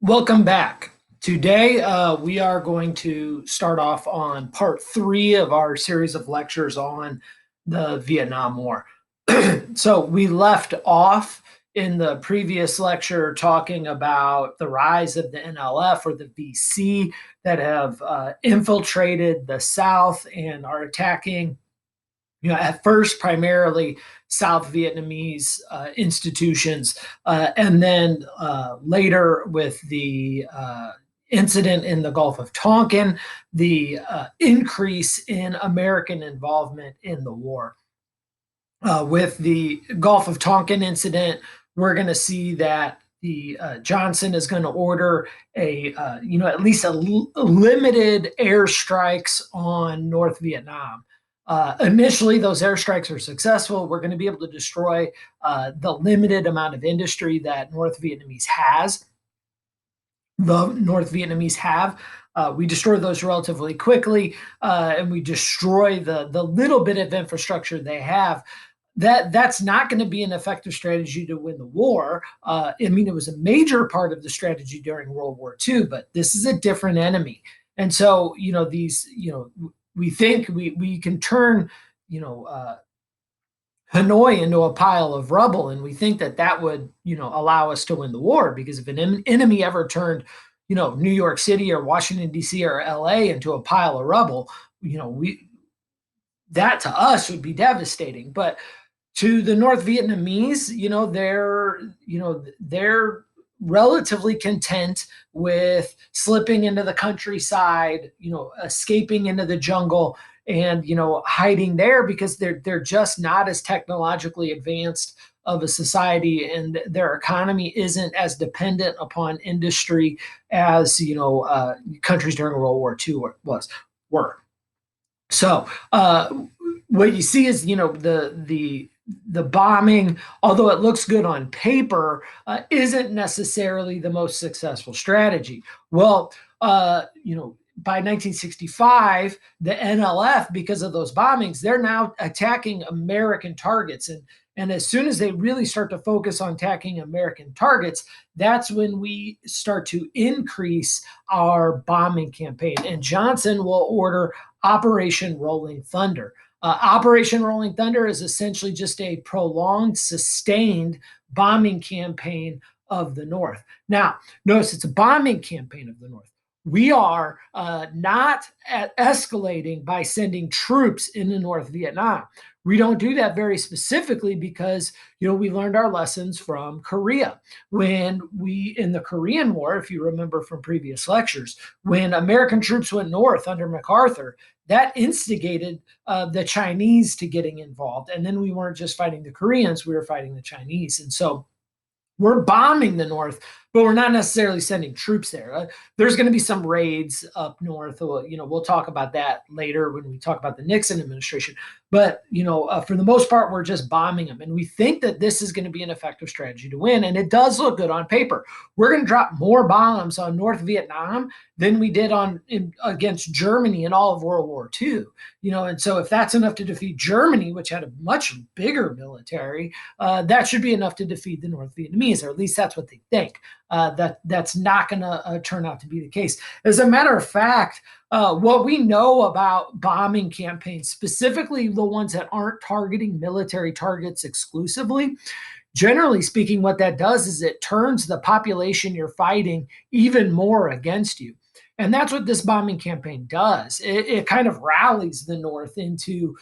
Welcome back. Today, we are going to start off on part three of our series of lectures on the Vietnam War. So, we left off in the previous lecture talking about the rise of the NLF or the VC that have infiltrated the South and are attacking, at first primarily South Vietnamese institutions, and then later with the incident in the Gulf of Tonkin, the increase in American involvement in the war. With the Gulf of Tonkin incident, we're going to see that the Johnson is going to order at least limited airstrikes on North Vietnam. Initially, those airstrikes are successful. We're going to be able to destroy the limited amount of industry that North Vietnamese has. The North Vietnamese have. We destroy those relatively quickly, and we destroy the little bit of infrastructure they have. That's not going to be an effective strategy to win the war. It was a major part of the strategy during World War II, but this is a different enemy. And so, we think we can turn, Hanoi into a pile of rubble, and we think that would, allow us to win the war, because if an enemy ever turned, New York City or Washington D.C. or L.A. into a pile of rubble, that to us would be devastating. But to the North Vietnamese, they're relatively content with slipping into the countryside, escaping into the jungle and, hiding there, because they're just not as technologically advanced of a society, and their economy isn't as dependent upon industry as, countries during World War II were. So what you see is, the bombing, although it looks good on paper, isn't necessarily the most successful strategy. Well, by 1965, the NLF, because of those bombings, they're now attacking American targets. And as soon as they really start to focus on attacking American targets, that's when we start to increase our bombing campaign. And Johnson will order Operation Rolling Thunder. Operation Rolling Thunder is essentially just a prolonged, sustained bombing campaign of the North. Now, notice it's a bombing campaign of the North. We are not escalating by sending troops into North Vietnam. We don't do that very specifically because, we learned our lessons from Korea. In the Korean War, if you remember from previous lectures, when American troops went north under MacArthur, that instigated the Chinese to getting involved. And then we weren't just fighting the Koreans, we were fighting the Chinese. And so we're bombing the North, but we're not necessarily sending troops there. There's going to be some raids up north. We'll talk about that later when we talk about the Nixon administration. But, for the most part, we're just bombing them. And we think that this is going to be an effective strategy to win. And it does look good on paper. We're going to drop more bombs on North Vietnam than we did against Germany in all of World War II. And so if that's enough to defeat Germany, which had a much bigger military, that should be enough to defeat the North Vietnamese, or at least that's what they think. That's not going to turn out to be the case. As a matter of fact, what we know about bombing campaigns, specifically the ones that aren't targeting military targets exclusively, generally speaking, what that does is it turns the population you're fighting even more against you. And that's what this bombing campaign does. It kind of rallies the North into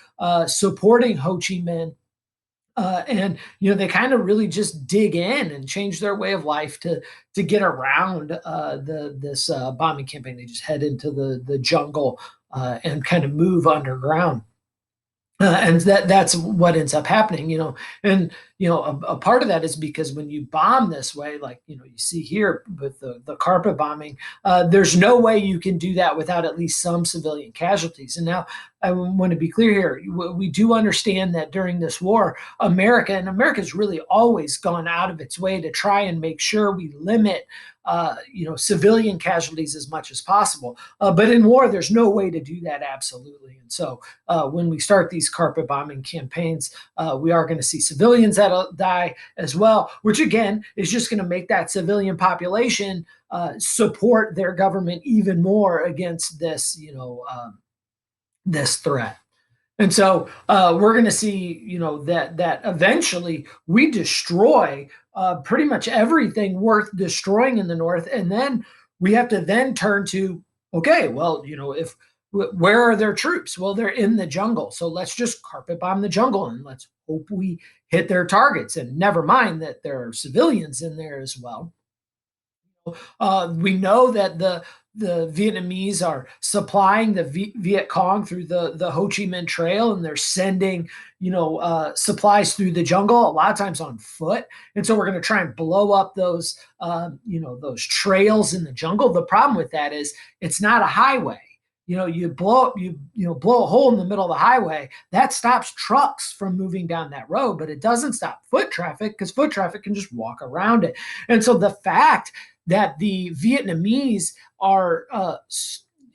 supporting Ho Chi Minh. And they kind of really just dig in and change their way of life to get around this bombing campaign. They just head into the jungle and kind of move underground. And that's what ends up happening, and a part of that is because when you bomb this way, like you see here with the carpet bombing, there's no way you can do that without at least some civilian casualties. And now I want to be clear here: we do understand that during this war, America's really always gone out of its way to try and make sure we limit civilian casualties as much as possible. But in war, there's no way to do that absolutely. And so when we start these carpet bombing campaigns, we are going to see civilians that that'll die as well, which again is just going to make that civilian population support their government even more against this, this threat. And so we're going to see, that eventually we destroy pretty much everything worth destroying in the north, and then we have to then turn to, okay, well, if where are their troops? Well, they're in the jungle, so let's just carpet bomb the jungle and let's hope we hit their targets. And never mind that there are civilians in there as well. We know that the Vietnamese are supplying the Viet Cong through the Ho Chi Minh Trail, and they're sending supplies through the jungle, a lot of times on foot. And so we're going to try and blow up those those trails in the jungle. The problem with that is it's not a highway. You blow up, blow a hole in the middle of the highway. That stops trucks from moving down that road, but it doesn't stop foot traffic because foot traffic can just walk around it. And so the fact that the Vietnamese are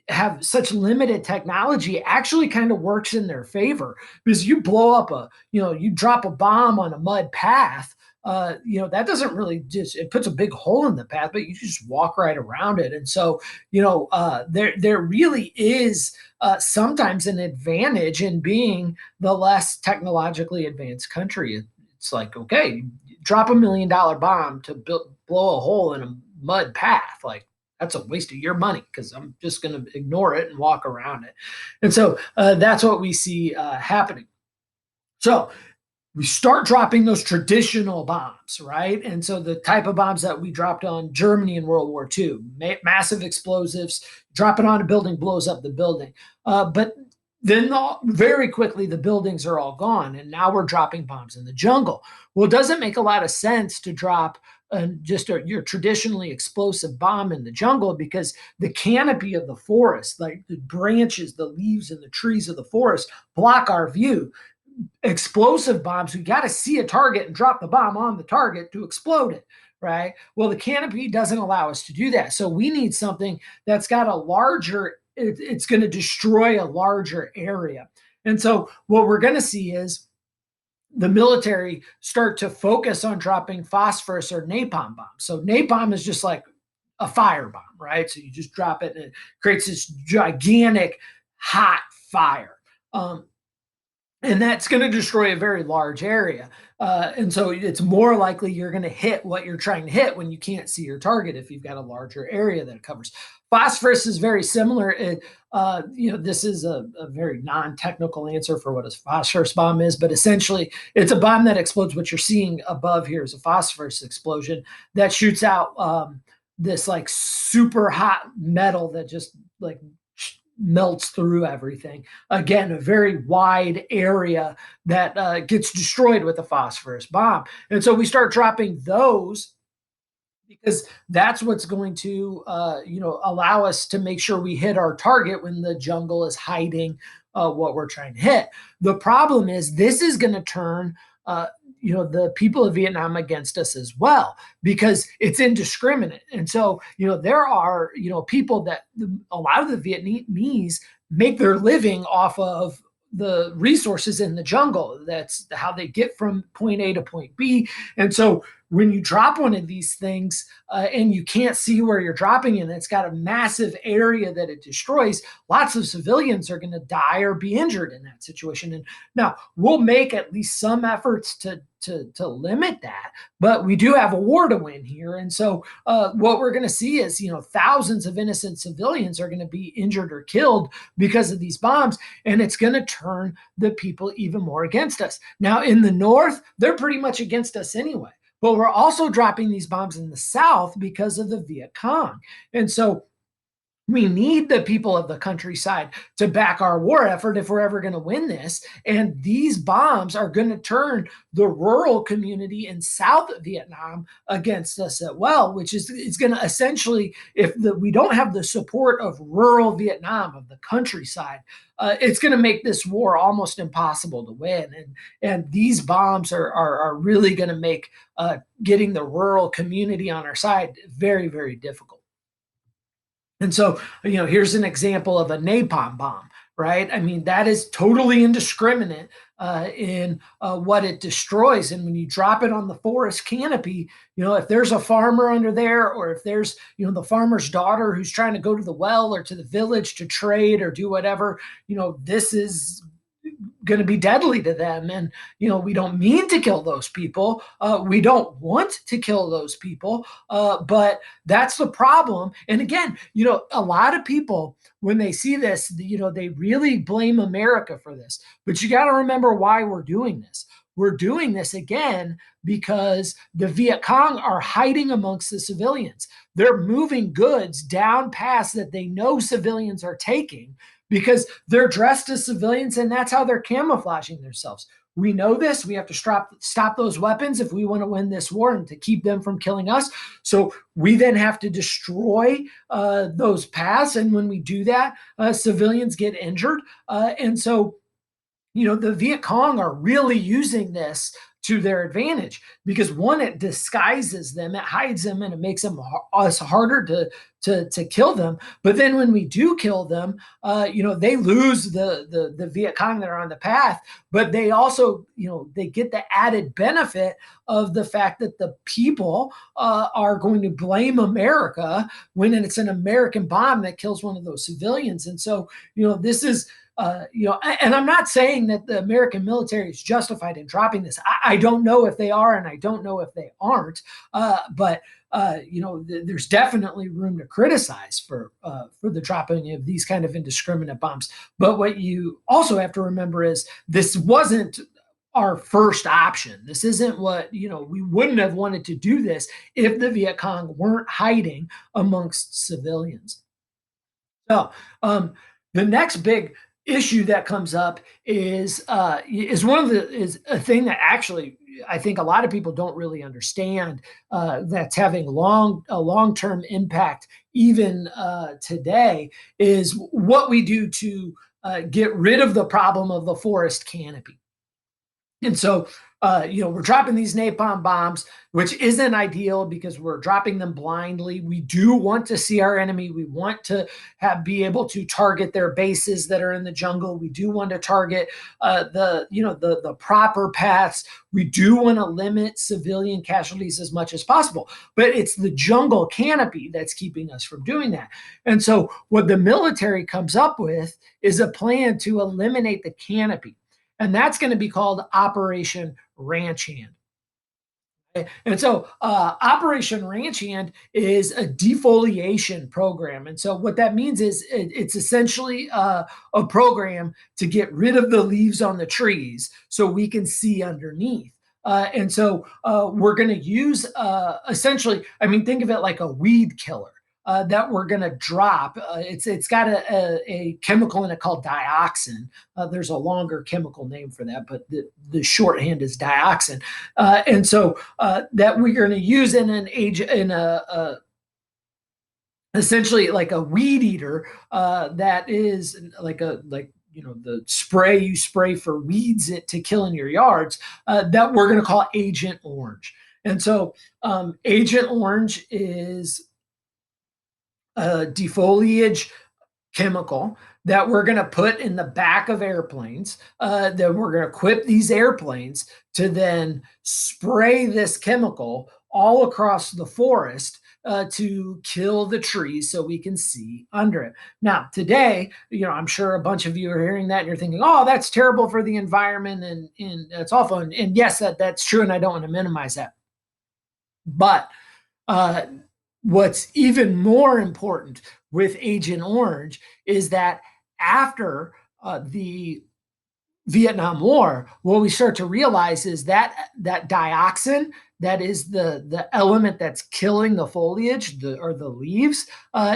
have such limited technology actually kind of works in their favor, because you blow up you drop a bomb on a mud path. That doesn't really just, it puts a big hole in the path, but you just walk right around it. And so, there really is sometimes an advantage in being the less technologically advanced country. It's like, okay, drop $1 million bomb to blow a hole in a mud path. Like, that's a waste of your money because I'm just going to ignore it and walk around it. And so that's what we see happening. So we start dropping those traditional bombs, right? And so the type of bombs that we dropped on Germany in World War II, massive explosives, drop it on a building, blows up the building. But then very quickly the buildings are all gone, and now we're dropping bombs in the jungle. Well, it doesn't make a lot of sense to drop your traditionally explosive bomb in the jungle, because the canopy of the forest, like the branches, the leaves, and the trees of the forest block our view. Explosive bombs, we got to see a target and drop the bomb on the target to explode it, right? Well, the canopy doesn't allow us to do that. So we need something that's got a larger, it's going to destroy a larger area. And so what we're going to see is the military start to focus on dropping phosphorus or napalm bombs. So napalm is just like a firebomb, right? So you just drop it and it creates this gigantic hot fire. And that's going to destroy a very large area. And so it's more likely you're going to hit what you're trying to hit when you can't see your target if you've got a larger area that it covers. Phosphorus is very similar. This is a very non-technical answer for what a phosphorus bomb is, but essentially it's a bomb that explodes. What you're seeing above here is a phosphorus explosion that shoots out this like super hot metal that just like melts through everything. Again, a very wide area that gets destroyed with a phosphorus bomb. And so we start dropping those because that's what's going to, allow us to make sure we hit our target when the jungle is hiding what we're trying to hit. The problem is this is going to turn the people of Vietnam against us as well, because it's indiscriminate. And so there are people that a lot of the Vietnamese make their living off of the resources in the jungle. That's how they get from point A to point B. And so when you drop one of these things and you can't see where you're dropping it, and it's got a massive area that it destroys, lots of civilians are going to die or be injured in that situation. And now we'll make at least some efforts to limit that, but we do have a war to win here. And so what we're going to see is thousands of innocent civilians are going to be injured or killed because of these bombs, and it's going to turn the people even more against us. Now in the north, they're pretty much against us anyway. But we're also dropping these bombs in the south because of the Viet Cong. And so we need the people of the countryside to back our war effort if we're ever going to win this. And these bombs are going to turn the rural community in South Vietnam against us as well, which is it's going to essentially, if we don't have the support of rural Vietnam, of the countryside, it's going to make this war almost impossible to win. And these bombs are really going to make getting the rural community on our side very, very difficult. And so, here's an example of a napalm bomb, right? I mean, that is totally indiscriminate in what it destroys. And when you drop it on the forest canopy, if there's a farmer under there, or if there's, the farmer's daughter who's trying to go to the well or to the village to trade or do whatever, this is going to be deadly to them. And we don't mean to kill those people, we don't want to kill those people, but that's the problem. And again, a lot of people, when they see this, they really blame America for this, but you got to remember why we're doing this. We're doing this again because the Viet Cong are hiding amongst the civilians. They're moving goods down paths that they know civilians are taking because they're dressed as civilians, and that's how they're camouflaging themselves. We know this. We have to stop those weapons if we want to win this war and to keep them from killing us. So we then have to destroy those paths. And when we do that, civilians get injured. And so the Viet Cong are really using this to their advantage because, one, it disguises them, it hides them, and it makes us harder to kill them. But then when we do kill them, they lose the Viet Cong that are on the path, but they also, they get the added benefit of the fact that the people are going to blame America when it's an American bomb that kills one of those civilians. And so, this is and I'm not saying that the American military is justified in dropping this. I don't know if they are, and I don't know if they aren't. But there's definitely room to criticize for the dropping of these kind of indiscriminate bombs. But what you also have to remember is this wasn't our first option. This isn't what, we wouldn't have wanted to do this if the Viet Cong weren't hiding amongst civilians. So, the next big issue that comes up is a thing that actually I think a lot of people don't really understand, that's having a long-term impact even today, is what we do to get rid of the problem of the forest canopy. And so, we're dropping these napalm bombs, which isn't ideal because we're dropping them blindly. We do want to see our enemy. We want to be able to target their bases that are in the jungle. We do want to target the proper paths. We do want to limit civilian casualties as much as possible. But it's the jungle canopy that's keeping us from doing that. And so, what the military comes up with is a plan to eliminate the canopy. And that's going to be called Operation Ranch Hand. And so, Operation Ranch Hand is a defoliation program. And so, what that means is it's essentially a program to get rid of the leaves on the trees so we can see underneath. And so, we're going to use essentially, I mean, think of it like a weed killer. That we're going to drop. It's got a chemical in it called dioxin. There's a longer chemical name for that, but the shorthand is dioxin. And so that we're going to use in essentially like a weed eater that is like the spray you spray for weeds to kill in your yards, that we're going to call Agent Orange. And so Agent Orange is a defoliage chemical that we're going to put in the back of airplanes, that we're going to equip these airplanes to then spray this chemical all across the forest to kill the trees so we can see under it. Now, today, I'm sure a bunch of you are hearing that and you're thinking, oh, that's terrible for the environment and that's awful. And yes, that's true. And I don't want to minimize that. But what's even more important with Agent Orange is that after the Vietnam War, what we start to realize is that dioxin, that is the element that's killing the foliage or the leaves,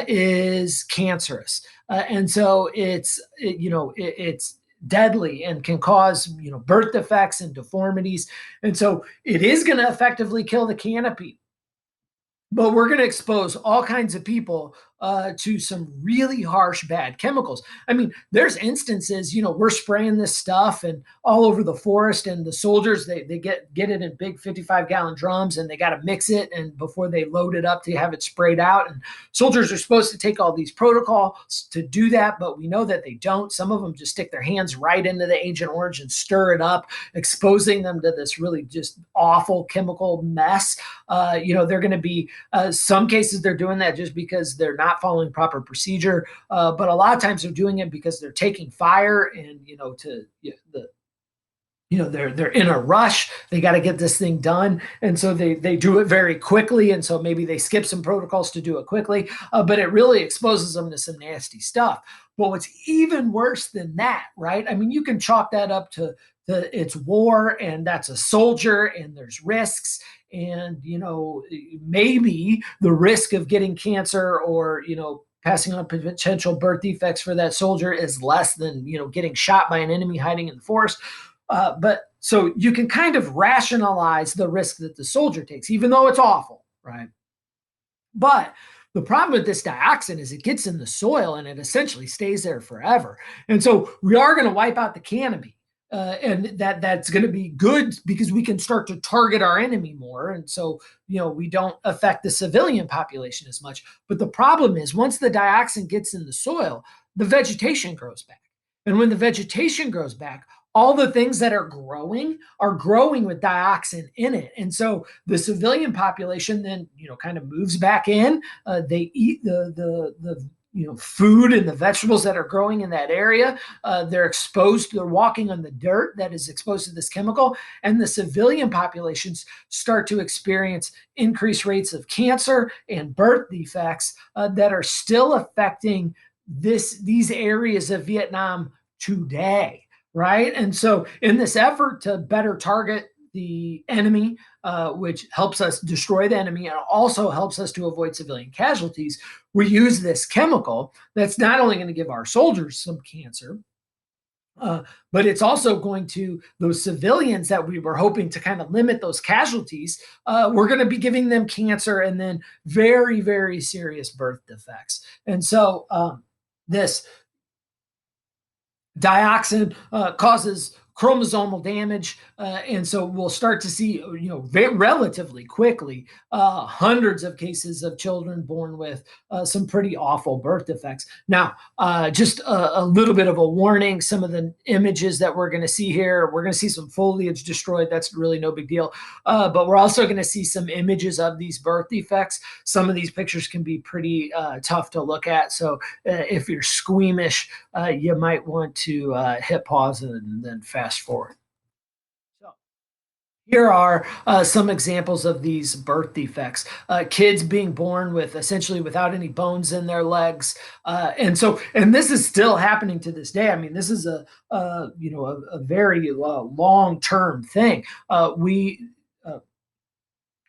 is cancerous, and so it's deadly and can cause birth defects and deformities, and so it is going to effectively kill the canopy. But we're going to expose all kinds of people to some really harsh, bad chemicals. I mean, there's instances, we're spraying this stuff and all over the forest, and the soldiers they get it in big 55-gallon drums, and they got to mix it and before they load it up to have it sprayed out. And soldiers are supposed to take all these protocols to do that, but we know that they don't. Some of them just stick their hands right into the Agent Orange and stir it up, exposing them to this really just awful chemical mess. They're going to be some cases they're doing that just because they're not following proper procedure, but a lot of times they're doing it because they're taking fire, and they're in a rush. They got to get this thing done, and so they do it very quickly, and so maybe they skip some protocols to do it quickly, but it really exposes them to some nasty stuff. But what's even worse than that, right? I mean, you can chalk that up to it's war, and that's a soldier, and there's risks, and maybe the risk of getting cancer or passing on potential birth defects for that soldier is less than getting shot by an enemy hiding in the forest. But so you can kind of rationalize the risk that the soldier takes, even though it's awful, right? But the problem with this dioxin is it gets in the soil and it essentially stays there forever. And so we are going to wipe out the canopy. And that's going to be good because we can start to target our enemy more. And so, we don't affect the civilian population as much. But the problem is once the dioxin gets in the soil, the vegetation grows back. And when the vegetation grows back, all the things that are growing with dioxin in it. And so the civilian population then, kind of moves back in. They eat the food and the vegetables that are growing in that area. They're walking on the dirt that is exposed to this chemical, and the civilian populations start to experience increased rates of cancer and birth defects that are still affecting these areas of Vietnam today. Right. And so, in this effort to better target the enemy, which helps us destroy the enemy and also helps us to avoid civilian casualties, we use this chemical that's not only going to give our soldiers some cancer, but it's also going to those civilians that we were hoping to kind of limit those casualties. We're going to be giving them cancer and then very, very serious birth defects. And so, this dioxin causes chromosomal damage, and so we'll start to see, relatively quickly, hundreds of cases of children born with some pretty awful birth defects. Now, just a little bit of a warning: some of the images that we're going to see here, we're going to see some foliage destroyed. That's really no big deal, but we're also going to see some images of these birth defects. Some of these pictures can be pretty tough to look at, so if you're squeamish, you might want to hit pause and then fast forward. So here are some examples of these birth defects. Kids being born with essentially without any bones in their legs, and this is still happening to this day. I mean, this is a very long-term thing.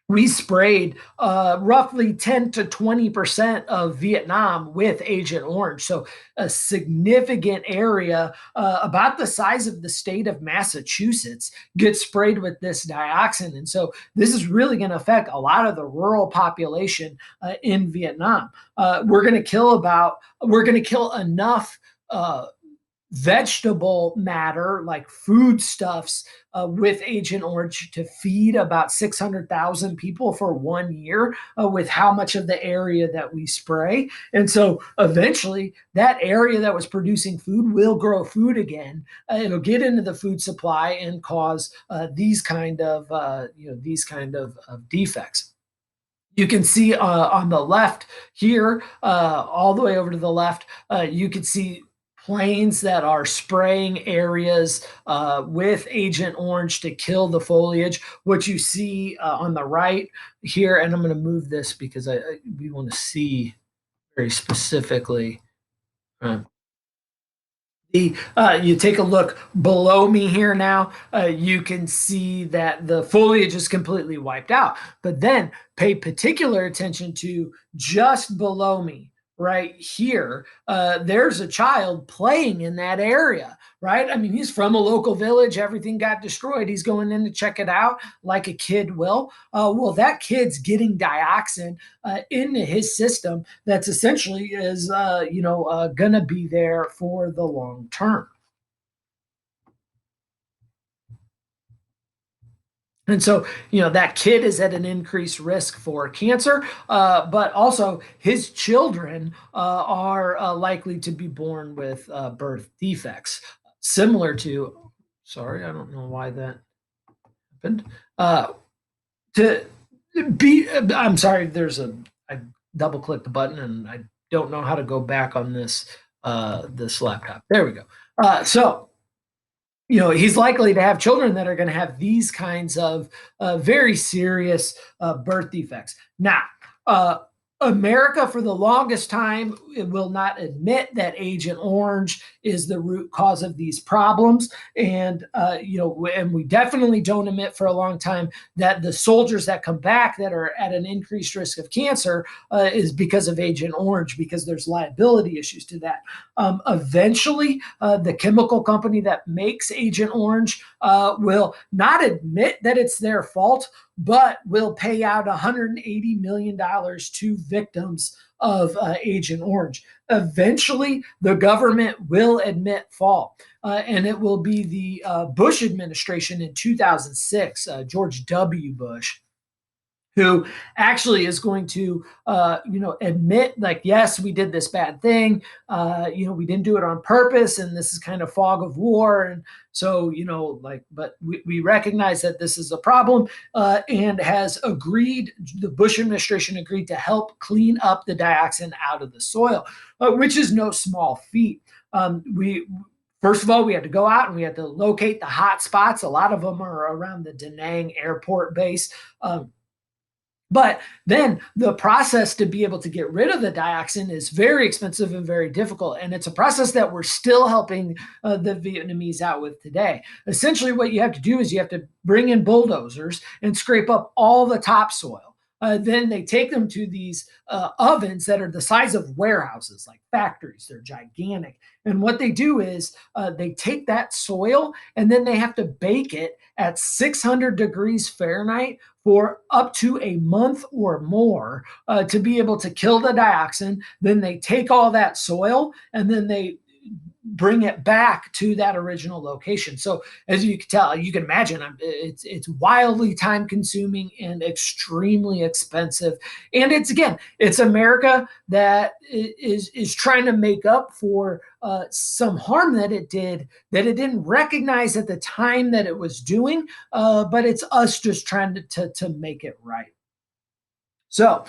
We sprayed roughly 10 to 20% of Vietnam with Agent Orange. So a significant area, about the size of the state of Massachusetts, gets sprayed with this dioxin. And so this is really going to affect a lot of the rural population in Vietnam. We're going to kill enough vegetable matter like foodstuffs with Agent Orange to feed about 600,000 people for 1 year with how much of the area that we spray. And so eventually that area that was producing food will grow food again. It'll get into the food supply and cause these kind of defects. You can see on the left here, all the way over to the left, you can see planes that are spraying areas with Agent Orange to kill the foliage. What you see on the right here, and I'm going to move this because we want to see very specifically. You take a look below me here now, you can see that the foliage is completely wiped out. But then pay particular attention to just below me, right here, there's a child playing in that area, right? I mean, he's from a local village. Everything got destroyed. He's going in to check it out like a kid will. Well, that kid's getting dioxin into his system that's essentially is, going to be there for the long term. And so, that kid is at an increased risk for cancer, but also his children are likely to be born with birth defects, similar to, sorry, I don't know why that happened. To I'm sorry, I double clicked the button and I don't know how to go back on this laptop. There we go. So, he's likely to have children that are going to have these kinds of very serious birth defects. Now, uh, America, for the longest time, it will not admit that Agent Orange is the root cause of these problems, and and we definitely don't admit for a long time that the soldiers that come back that are at an increased risk of cancer is because of Agent Orange, because there's liability issues to that. Eventually, the chemical company that makes Agent Orange will not admit that it's their fault, but will pay out $180 million to victims of Agent Orange. Eventually, the government will admit fault. And it will be the Bush administration in 2006, George W. Bush, who actually is going to admit, like, yes, we did this bad thing, we didn't do it on purpose, and this is kind of fog of war, and so but we recognize that this is a problem, and has agreed, the Bush administration agreed to help clean up the dioxin out of the soil, which is no small feat. We First of all, we had to go out and we had to locate the hot spots. A lot of them are around the Da Nang airport base. But then the process to be able to get rid of the dioxin is very expensive and very difficult. And it's a process that we're still helping the Vietnamese out with today. Essentially, what you have to do is you have to bring in bulldozers and scrape up all the topsoil. Then they take them to these ovens that are the size of warehouses, like factories. They're gigantic. And what they do is they take that soil and then they have to bake it at 600 degrees Fahrenheit for up to a month or more to be able to kill the dioxin. Then they take all that soil and then they bring it back to that original location. So as you can tell, you can imagine, it's wildly time consuming and extremely expensive. And it's America that is trying to make up for some harm that it did that it didn't recognize at the time that it was doing. But it's us just trying to make it right. So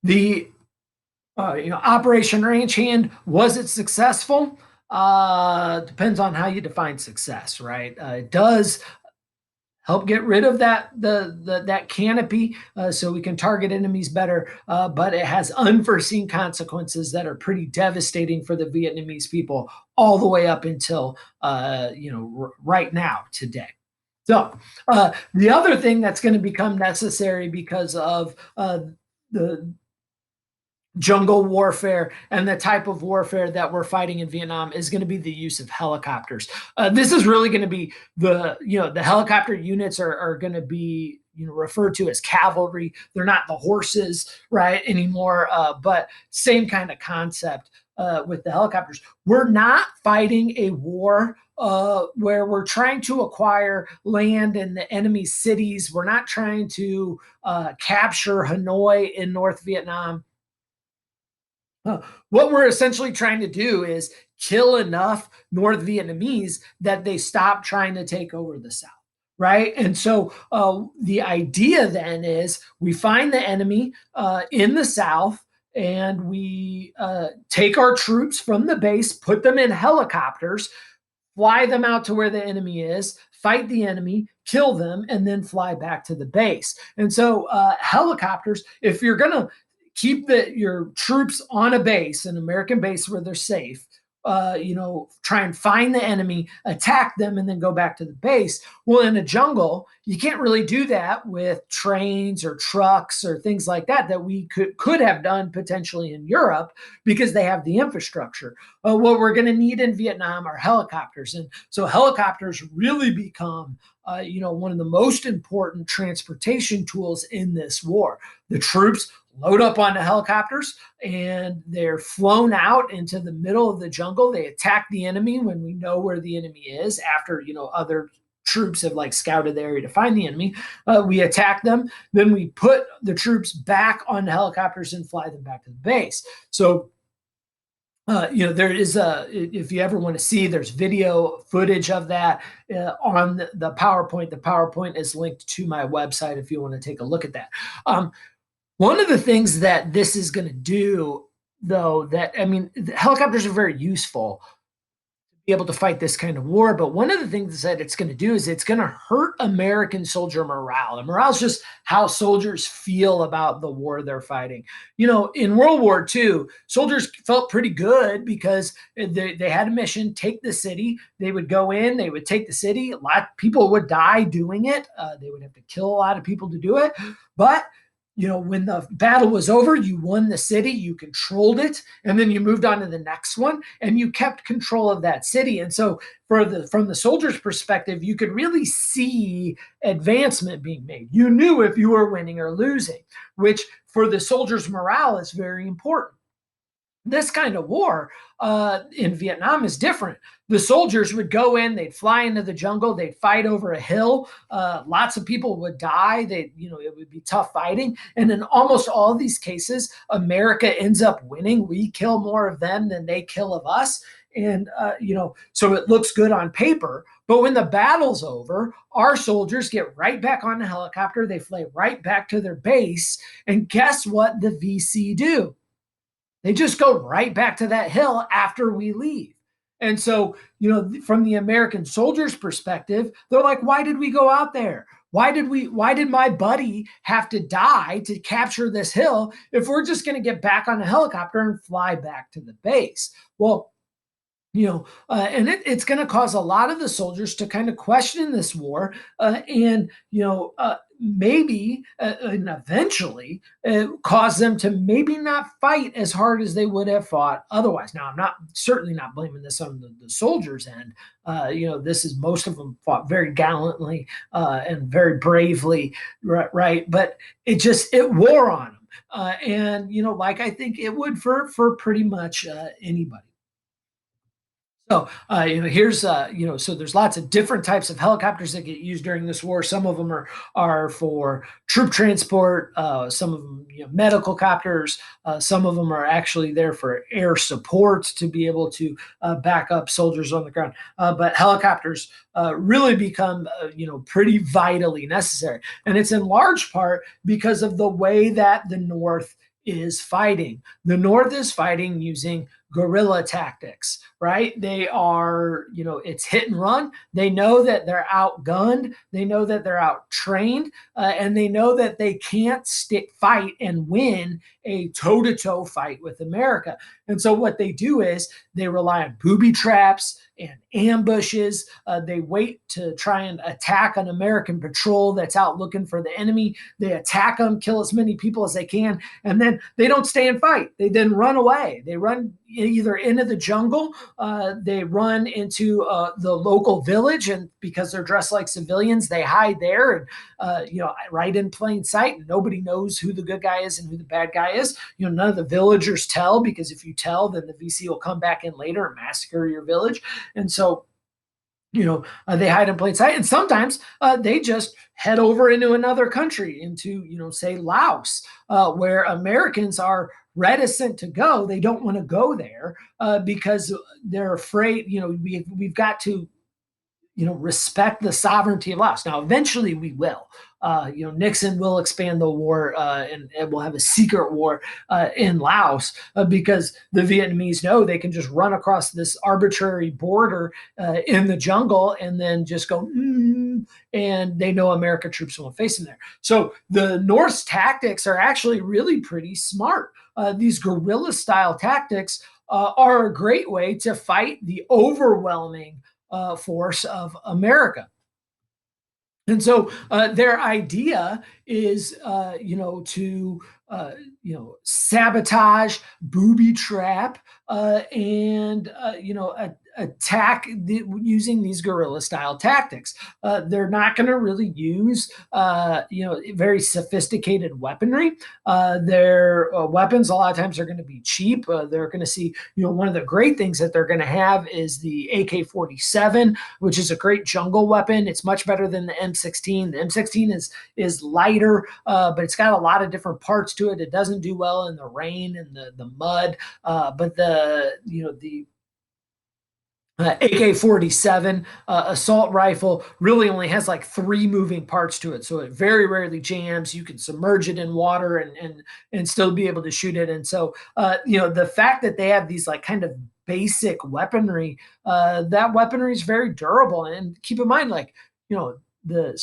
the Operation Ranch Hand, was it successful? Depends on how you define success, right? It does help get rid of that canopy, so we can target enemies better. But it has unforeseen consequences that are pretty devastating for the Vietnamese people, all the way up until right now today. So the other thing that's going to become necessary because of the jungle warfare and the type of warfare that we're fighting in Vietnam is going to be the use of helicopters. This is really going to be the helicopter units are going to be referred to as cavalry. They're not the horses, right, anymore, but same kind of concept with the helicopters. We're not fighting a war where we're trying to acquire land in the enemy cities. We're not trying to capture Hanoi in North Vietnam. What we're essentially trying to do is kill enough North Vietnamese that they stop trying to take over the South, right? And so the idea then is we find the enemy in the South, and we take our troops from the base, put them in helicopters, fly them out to where the enemy is, fight the enemy, kill them, and then fly back to the base. And so helicopters, if you're going to keep your troops on a base, an American base where they're safe, try and find the enemy, attack them, and then go back to the base. Well, in a jungle, you can't really do that with trains or trucks or things like that we could have done potentially in Europe because they have the infrastructure. What we're going to need in Vietnam are helicopters, and so helicopters really become one of the most important transportation tools in this war. The troops load up on the helicopters and they're flown out into the middle of the jungle. They attack the enemy when we know where the enemy is after, other troops have like scouted the area to find the enemy. We attack them. Then we put the troops back on the helicopters and fly them back to the base. So there is if you ever want to see, there's video footage of that on the PowerPoint. The PowerPoint is linked to my website if you want to take a look at that. One of the things that this is going to do, though, the helicopters are very useful to be able to fight this kind of war. But one of the things that it's going to do is it's going to hurt American soldier morale. And morale is just how soldiers feel about the war they're fighting. In World War II, soldiers felt pretty good because they had a mission, take the city. They would go in, they would take the city. A lot of people would die doing it. They would have to kill a lot of people to do it. But when the battle was over, you won the city, you controlled it, and then you moved on to the next one, and you kept control of that city. And so from the soldier's perspective, you could really see advancement being made. You knew if you were winning or losing, which for the soldier's morale is very important. This kind of war in Vietnam is different. The soldiers would go in, they'd fly into the jungle, they'd fight over a hill. Lots of people would die. It would be tough fighting. And in almost all of these cases, America ends up winning. We kill more of them than they kill of us. And, so it looks good on paper. But when the battle's over, our soldiers get right back on the helicopter. They fly right back to their base. And guess what the VC do? They just go right back to that hill after we leave. And so, from the American soldiers' perspective, they're like, why did we go out there? Why did my buddy have to die to capture this hill if we're just going to get back on a helicopter and fly back to the base? Well, and it's going to cause a lot of the soldiers to kind of question this war, and maybe and eventually cause them to maybe not fight as hard as they would have fought otherwise. Now, I'm certainly not blaming this on the soldiers' end. This is, most of them fought very gallantly and very bravely, right? But it wore on them, and like I think it would for pretty much anybody. So, here's, so there's lots of different types of helicopters that get used during this war. Some of them are for troop transport. Some of them, medical copters. Some of them are actually there for air support to be able to back up soldiers on the ground. But helicopters really become, pretty vitally necessary. And it's in large part because of the way that the North is fighting. The North is fighting using guerrilla tactics, right? They are, it's hit and run. They know that they're outgunned. They know that they're out trained, and they know that they can't fight and win a toe to toe fight with America. And so what they do is they rely on booby traps and ambushes. They wait to try and attack an American patrol that's out looking for the enemy. They attack them, kill as many people as they can, and then they don't stay and fight. They then run away. They run either into the jungle, they run into the local village, and because they're dressed like civilians, they hide there, and right in plain sight. Nobody knows who the good guy is and who the bad guy is. None of the villagers tell, because if you tell, then the VC will come back in later and massacre your village. And so they hide in plain sight, and sometimes they just head over into another country, into say Laos, where Americans are reticent to go. They don't want to go there because they're afraid. We've got to respect the sovereignty of Laos. Now, eventually we will. Nixon will expand the war, and we'll have a secret war in Laos because the Vietnamese know they can just run across this arbitrary border in the jungle and then just go, and they know American troops won't face them there. So the North's tactics are actually really pretty smart. These guerrilla style tactics are a great way to fight the overwhelming force of America. And so their idea is, to sabotage, booby trap, and attack using these guerrilla style tactics. They're not going to really use very sophisticated weaponry. Their weapons a lot of times are going to be cheap. They're going to see, one of the great things that they're going to have is the AK-47, which is a great jungle weapon. It's much better than the M16. The M16 is lighter, but it's got a lot of different parts to it. It doesn't do well in the rain and the mud, but the AK-47 assault rifle really only has like three moving parts to it, so it very rarely jams. You can submerge it in water and still be able to shoot it. And so the fact that they have these like kind of basic weaponry, that weaponry is very durable. And keep in mind, like the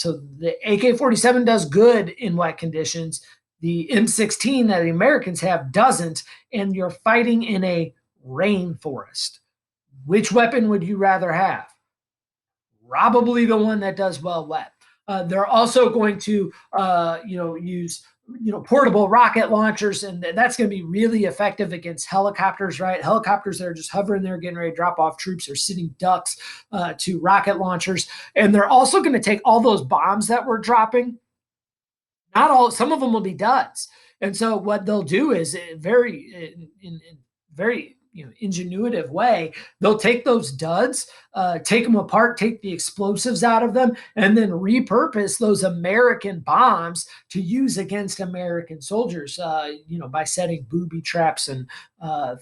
AK-47 does good in wet conditions. The M16 that the Americans have doesn't, and you're fighting in a rainforest. Which weapon would you rather have? Probably the one that does well wet. They're also going to, use portable rocket launchers, and that's going to be really effective against helicopters, right? Helicopters that are just hovering there, getting ready to drop off troops, or sitting ducks to rocket launchers. And they're also going to take all those bombs that we're dropping. Not all, some of them will be duds. And so what they'll do is in very ingenuitive way, they'll take those duds, take them apart, take the explosives out of them, and then repurpose those American bombs to use against American soldiers, by setting booby traps and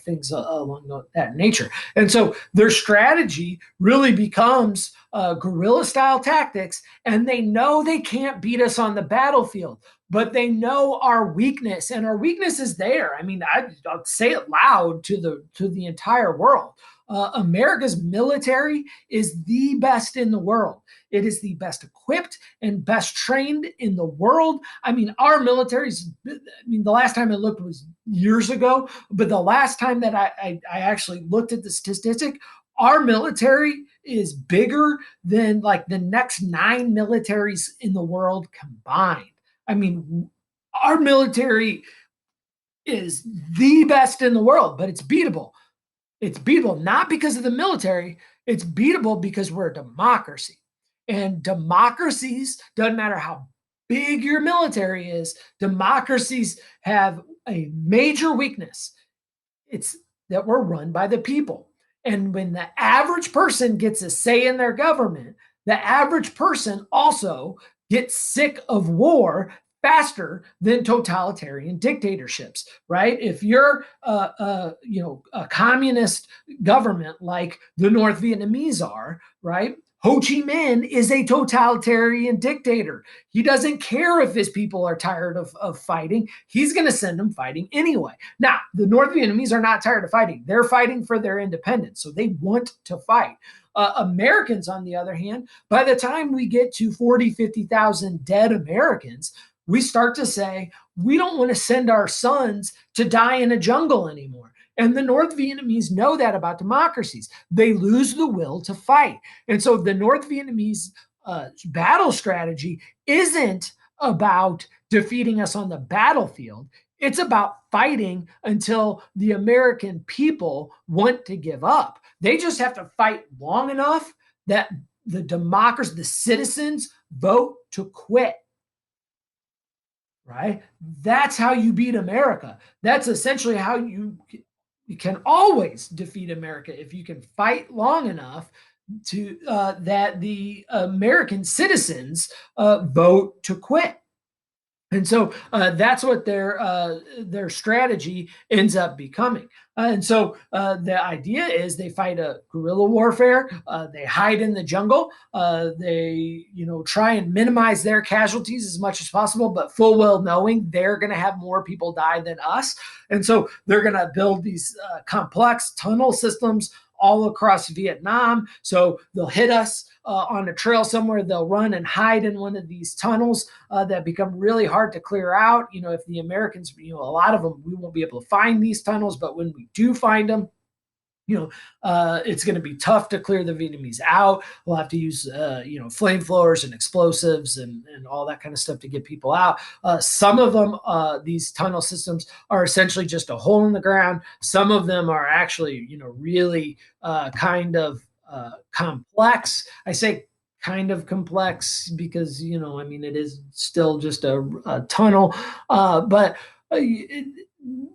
things along that nature. And so their strategy really becomes guerrilla style tactics, and they know they can't beat us on the battlefield, but they know our weakness, and our weakness is there. I mean, I'll say it loud to the entire world. America's military is the best in the world. It is the best equipped and best trained in the world. I mean, our military's, the last time I looked was years ago, but the last time that I actually looked at the statistic, our military is bigger than like the next 9 militaries in the world combined. I mean, our military is the best in the world, but it's beatable. It's beatable not because of the military, it's beatable because we're a democracy. And democracies, doesn't matter how big your military is, democracies have a major weakness. It's that we're run by the people. And when the average person gets a say in their government, the average person also gets sick of war faster than totalitarian dictatorships, right? If you're a communist government like the North Vietnamese are, right? Ho Chi Minh is a totalitarian dictator. He doesn't care if his people are tired of fighting. He's going to send them fighting anyway. Now, the North Vietnamese are not tired of fighting. They're fighting for their independence, so they want to fight. Americans, on the other hand, by the time we get to 40, 50,000 dead Americans, we start to say, we don't want to send our sons to die in a jungle anymore. And the North Vietnamese know that about democracies. They lose the will to fight. And so the North Vietnamese battle strategy isn't about defeating us on the battlefield. It's about fighting until the American people want to give up. They just have to fight long enough that the democracy, the citizens vote to quit. Right? That's how you beat America. That's essentially how you can always defeat America, if you can fight long enough to that the American citizens vote to quit. And so that's what their strategy ends up becoming. And so the idea is they fight a guerrilla warfare. They hide in the jungle. They try and minimize their casualties as much as possible, but full well knowing they're going to have more people die than us. And so they're going to build these complex tunnel systems all across Vietnam. So they'll hit us on a trail somewhere. They'll run and hide in one of these tunnels that become really hard to clear out. If the Americans, a lot of them, we won't be able to find these tunnels, but when we do find them, It's going to be tough to clear the Vietnamese out. We'll have to use, flamethrowers and explosives and all that kind of stuff to get people out. Some of them, these tunnel systems, are essentially just a hole in the ground. Some of them are actually, really kind of complex. I say kind of complex because, it is still just a tunnel, but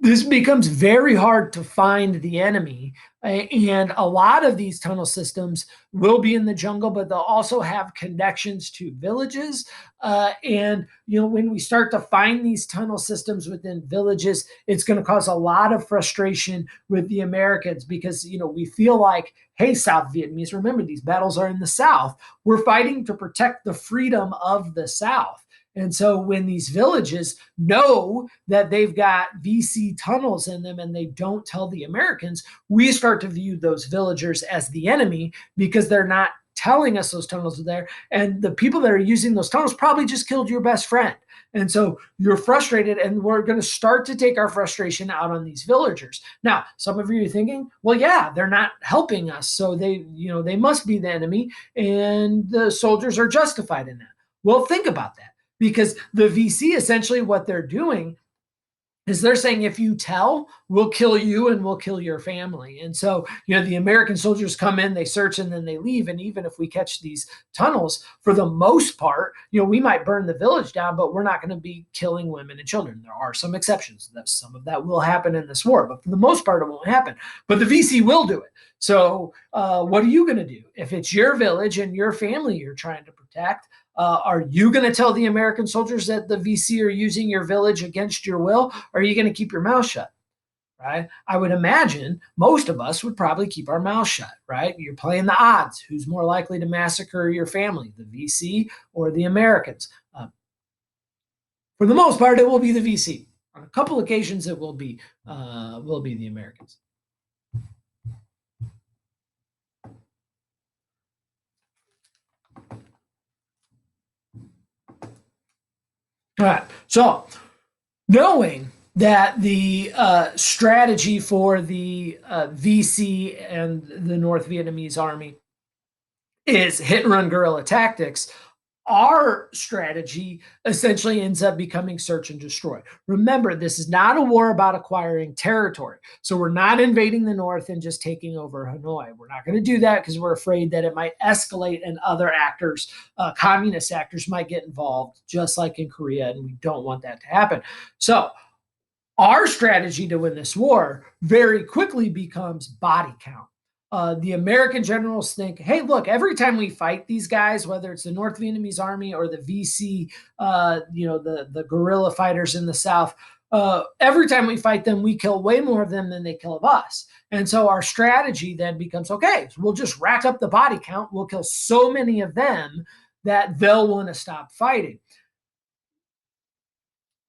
this becomes very hard to find the enemy. And a lot of these tunnel systems will be in the jungle, but they'll also have connections to villages. And, when we start to find these tunnel systems within villages, it's going to cause a lot of frustration with the Americans because, we feel like, hey, South Vietnamese, remember these battles are in the South. We're fighting to protect the freedom of the South. And so when these villages know that they've got VC tunnels in them and they don't tell the Americans, we start to view those villagers as the enemy because they're not telling us those tunnels are there. And the people that are using those tunnels probably just killed your best friend. And so you're frustrated, and we're going to start to take our frustration out on these villagers. Now, some of you are thinking, well, yeah, they're not helping us. So they must be the enemy, and the soldiers are justified in that. Well, think about that because the VC, essentially what they're doing is they're saying, if you tell, we'll kill you and we'll kill your family. And so, the American soldiers come in, they search, and then they leave. And even if we catch these tunnels, for the most part, we might burn the village down, but we're not going to be killing women and children. There are some exceptions. That some of that will happen in this war, but for the most part, it won't happen. But the VC will do it. So what are you going to do? If it's your village and your family you're trying to protect, are you going to tell the American soldiers that the VC are using your village against your will? Or are you going to keep your mouth shut? Right? I would imagine most of us would probably keep our mouth shut, right? You're playing the odds. Who's more likely to massacre your family, the VC or the Americans? For the most part, it will be the VC. On a couple occasions, it will be the Americans. All right. So, knowing that the strategy for the VC and the North Vietnamese army is hit and run guerrilla tactics, our strategy essentially ends up becoming search and destroy. Remember, this is not a war about acquiring territory. So we're not invading the North and just taking over Hanoi. We're not going to do that because we're afraid that it might escalate and other actors, communist actors, might get involved, just like in Korea, and we don't want that to happen. So our strategy to win this war very quickly becomes body count. The American generals think, hey, look, every time we fight these guys, whether it's the North Vietnamese army or the VC, the guerrilla fighters in the South, every time we fight them, we kill way more of them than they kill of us. And so our strategy then becomes, okay, so we'll just rack up the body count. We'll kill so many of them that they'll want to stop fighting.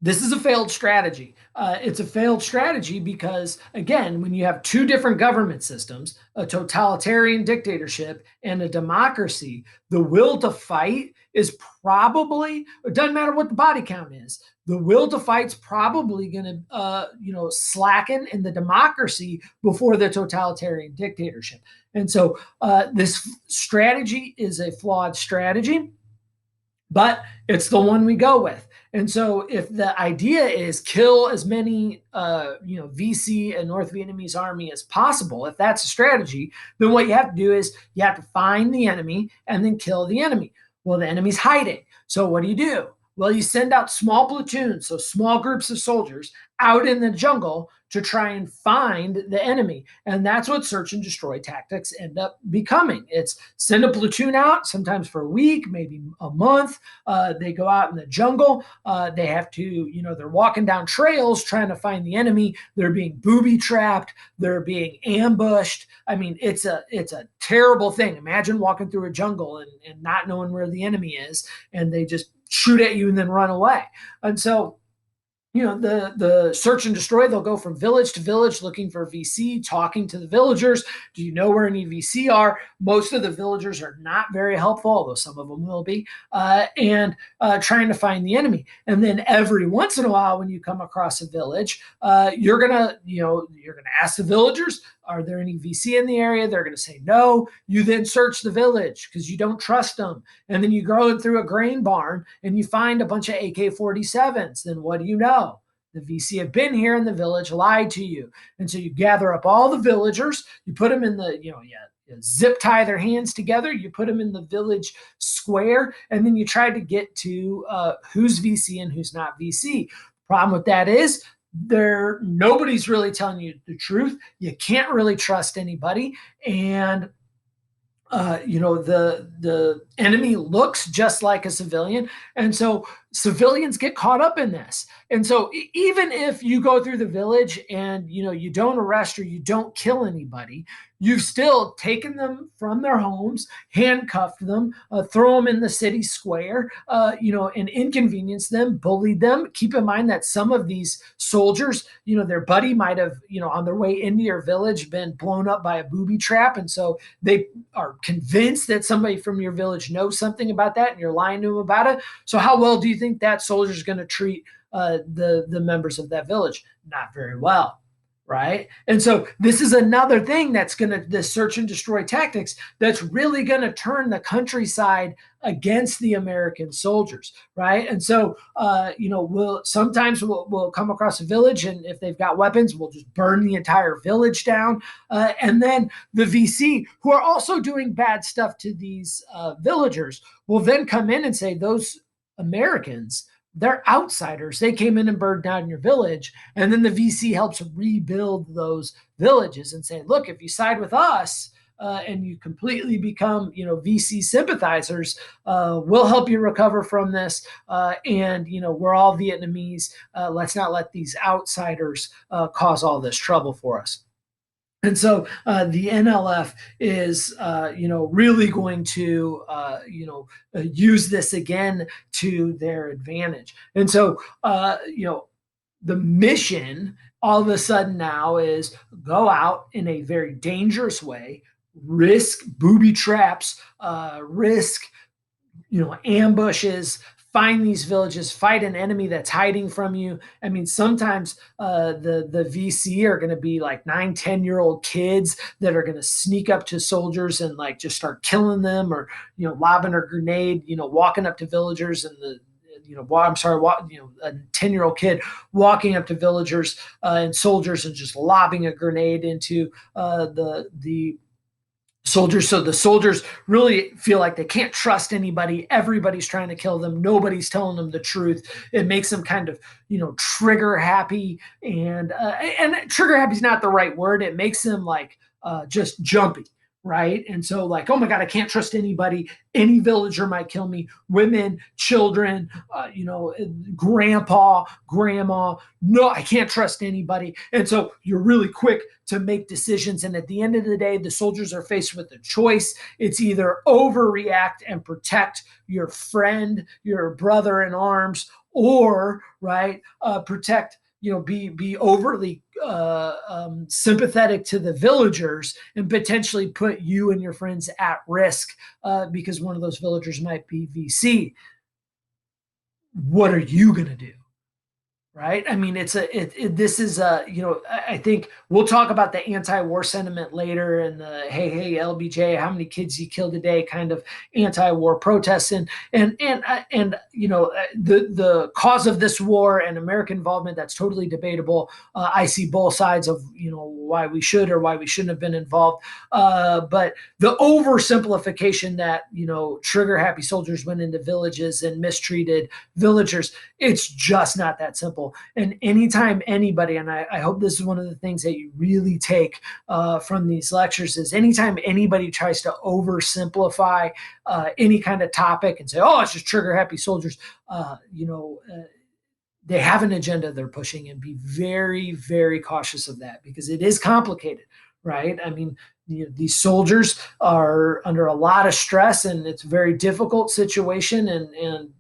This is a failed strategy. It's a failed strategy because, again, when you have two different government systems, a totalitarian dictatorship and a democracy, the will to fight is probably, it doesn't matter what the body count is, the will to fight's probably going to, slacken in the democracy before the totalitarian dictatorship. And so this strategy is a flawed strategy, but it's the one we go with. And so, if the idea is kill as many, VC and North Vietnamese army as possible, if that's a strategy, then what you have to do is you have to find the enemy and then kill the enemy. Well, the enemy's hiding. So, what do? Well, you send out small platoons, so small groups of soldiers out in the jungle to try and find the enemy. And that's what search and destroy tactics end up becoming. It's send a platoon out, sometimes for a week, maybe a month. They go out in the jungle. They have to, they're walking down trails trying to find the enemy. They're being booby trapped. They're being ambushed. I mean, it's a terrible thing. Imagine walking through a jungle and not knowing where the enemy is, and they just shoot at you and then run away. And so, the search and destroy, they'll go from village to village looking for VC, talking to the villagers. Do you know where any VC are? Most of the villagers are not very helpful, although some of them will be, and trying to find the enemy. And then every once in a while, when you come across a village, you're gonna ask the villagers, are there any VC in the area? They're going to say no. You then search the village because you don't trust them. And then you go through a grain barn and you find a bunch of AK-47s. Then what do you know? The VC have been here in the village, lied to you. And so you gather up all the villagers, you put them in the, zip tie their hands together, you put them in the village square, and then you try to get to who's VC and who's not VC. Problem with that is nobody's really telling you the truth. You can't really trust anybody, and the enemy looks just like a civilian, and so civilians get caught up in this. And so even if you go through the village and you don't arrest or you don't kill anybody, you've still taken them from their homes, handcuffed them, throw them in the city square, and inconvenienced them, bullied them. Keep in mind that some of these soldiers, their buddy might have, on their way into your village been blown up by a booby trap, and so they are convinced that somebody from your village knows something about that and you're lying to them about it. So how well do you think that soldier is going to treat the members of that village? Not very well, right? And so this is another thing that's going to, the search and destroy tactics, that's really going to turn the countryside against the American soldiers, right? And so, we'll come across a village, and if they've got weapons, we'll just burn the entire village down. And then the VC, who are also doing bad stuff to these villagers, will then come in and say, those Americans, they're outsiders. They came in and burned down your village. And then the VC helps rebuild those villages and say, look, if you side with us, and you completely become, VC sympathizers, we'll help you recover from this. And we're all Vietnamese. Let's not let these outsiders cause all this trouble for us. And so the NLF is, really going to, use this again to their advantage. And so, the mission all of a sudden now is go out in a very dangerous way, risk booby traps, risk, ambushes, find these villages, fight an enemy that's hiding from you. I mean, sometimes the VC are going to be like 9, 10-year-old kids that are going to sneak up to soldiers and like just start killing them, or lobbing a grenade, walking up to villagers, and a 10-year-old kid walking up to villagers and soldiers and just lobbing a grenade into the soldiers. So the soldiers really feel like they can't trust anybody. Everybody's trying to kill them. Nobody's telling them the truth. It makes them kind of, trigger happy, and trigger happy is not the right word. It makes them like just jumpy. Right. And so like, oh my God, I can't trust anybody. Any villager might kill me. Women, children, grandpa, grandma. No, I can't trust anybody. And so you're really quick to make decisions. And at the end of the day, the soldiers are faced with a choice. It's either overreact and protect your friend, your brother in arms, or protect, be overly sympathetic to the villagers and potentially put you and your friends at risk because one of those villagers might be VC. What are you going to do? Right. I mean, this is I think we'll talk about the anti-war sentiment later, and the hey LBJ, how many kids you killed today kind of anti-war protests, and the cause of this war and American involvement, that's totally debatable. I see both sides of why we should or why we shouldn't have been involved, but the oversimplification that trigger happy soldiers went into villages and mistreated villagers, it's just not that simple. And anytime anybody, and I hope this is one of the things that you really take from these lectures, is anytime anybody tries to oversimplify any kind of topic and say, oh, it's just trigger happy soldiers, they have an agenda they're pushing, and be very, very cautious of that, because it is complicated, right? I mean, these soldiers are under a lot of stress, and it's a very difficult situation, and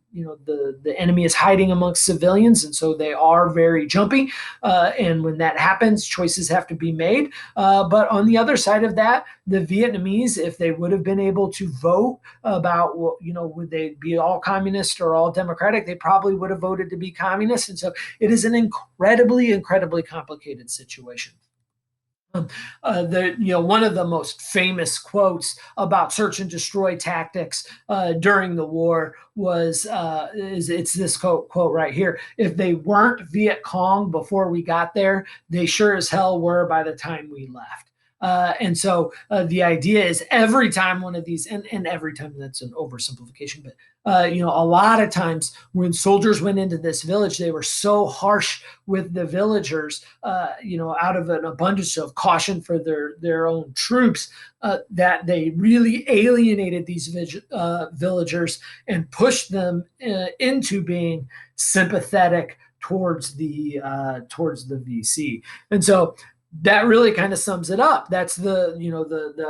the enemy is hiding amongst civilians, and so they are very jumpy. And when that happens, choices have to be made. But on the other side of that, the Vietnamese, if they would have been able to vote about, would they be all communist or all democratic, they probably would have voted to be communist. And so it is an incredibly, incredibly complicated situation. Um, one of the most famous quotes about search and destroy tactics during the war was is it's this quote right here: "If they weren't Viet Cong before we got there, they sure as hell were by the time we left." And so the idea is every time one of these, and every time that's an oversimplification, but a lot of times when soldiers went into this village, they were so harsh with the villagers, out of an abundance of caution for their own troops, that they really alienated these villagers and pushed them into being sympathetic towards the VC. And so that really kind of sums it up. That's the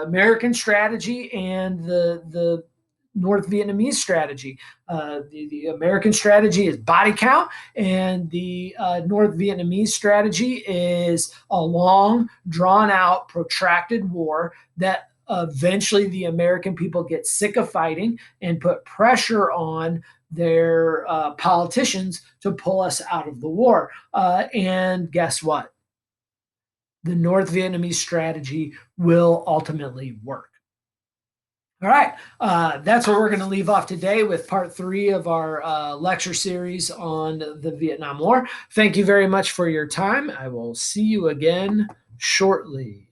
American strategy and the North Vietnamese strategy. The American strategy is body count, and the North Vietnamese strategy is a long, drawn out, protracted war that eventually the American people get sick of fighting and put pressure on their politicians to pull us out of the war. And guess what? The North Vietnamese strategy will ultimately work. All right, that's where we're going to leave off today with part 3 of our lecture series on the Vietnam War. Thank you very much for your time. I will see you again shortly.